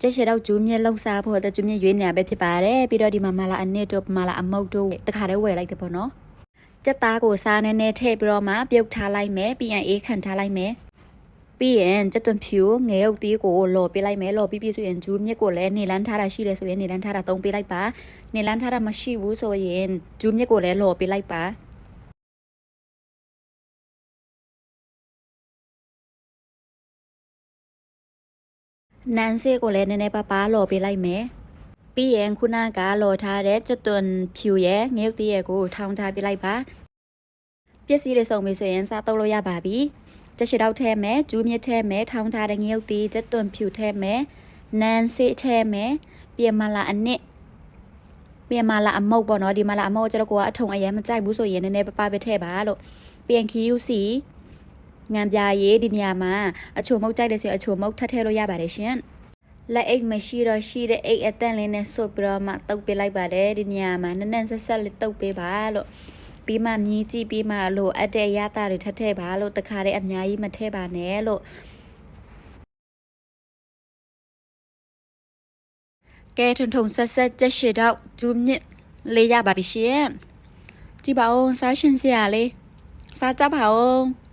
ကျရှေတော့ကျူးမြက်လောက်စားဖို့တကျူးမြက်ရွေးနေပဲဖြစ်ပါတယ်ပြီးတော့ဒီမှာမလာအနစ်တို့မလာအမုတ်တို့တခါတည်းဝယ်လိုက်တယ်ပေါ့နော်ကြက်သားကိုစားနေနေထည့်ပြီးတော့မှပြုတ်ထားလိုက်မယ်ပြီးရင်အေးခန့်ထားလိုက်မယ်ပြီးရင်ကြက်သွန်ဖြူငဲုတ်သီးကိုလော်ပေးလိုက်မယ်လော်ပြီးပြီဆိုရင်ကျူးမြက်ကိုလည်းနေလန်းထားတာရှိတယ်ဆိုရင်နေလန်းထားတာသုံးပေးလိုက်ပါနေလန်းထားတာမရှိဘူးဆိုရင်ကျူးမြက်ကိုလည်းလော်ပေးလိုက်ပါနန်းစေးကိုလည်းနည်းနည်းပါးပါလော်ပေးလိုက်မယ်ပြီးရင်ခုနကလော်ထားတဲ့ကြက်သွန်ဖြူရဲ့ငဲုတ်သီးရဲ့ကိုထောင်းထားပေးလိုက်ပါပစ္စည်းတွေစုံပြီဆိုရင်စားတုပ်လို့ရပါပြီကျက်ရှေတော့ထဲမယ်ကျူးမြစ်ထဲမယ်ထောင်းထားတဲ့ငရုတ်သီးကျက်သွန်ဖြူထဲမယ်နန်းစေးထဲမယ်ပြင်မလာအနစ်ပြင်မလာအမုတ်ပေါ့နော်ဒီမလာအမုတ်ကျတော့ကိုကအထုံအရင်မကြိုက်ဘူးဆိုရင်နည်းနည်းပပပဲထဲပါလို့ပြင်ခီယူစီငံပြာရေးဒီနေရာမှာအချိုမုတ်ကြိုက်တယ်ဆိုရင်အချိုမုတ်ထပ်ထဲလို့ရပါတယ်ရှင်လက်အိတ်မရှိတော့ရှိတဲ့အိတ်အတန့်လေးနဲ့ဆုပ်ပြီးတော့မှတုပ်ပေးလိုက်ပါတယ်ဒီနေရာမှာနက်နက်ဆက်ဆက်လေးတုပ်ပေးပါလို့ပြီးမှမြည်ကြည့်ပြီးမှလို့အတဲ့ရတာတွေထပ်ထည့်ပါလို့တခါတည်းအများကြီးမထည့်ပါနဲ့လို့ကဲထုံဆက်ဆက်ကြက်ရှေတော့ကျူးမြစ်လေးရပါပြီရှင်ကြည့်ပါဦးစားရှင်စရာလေးစားကြပါဦး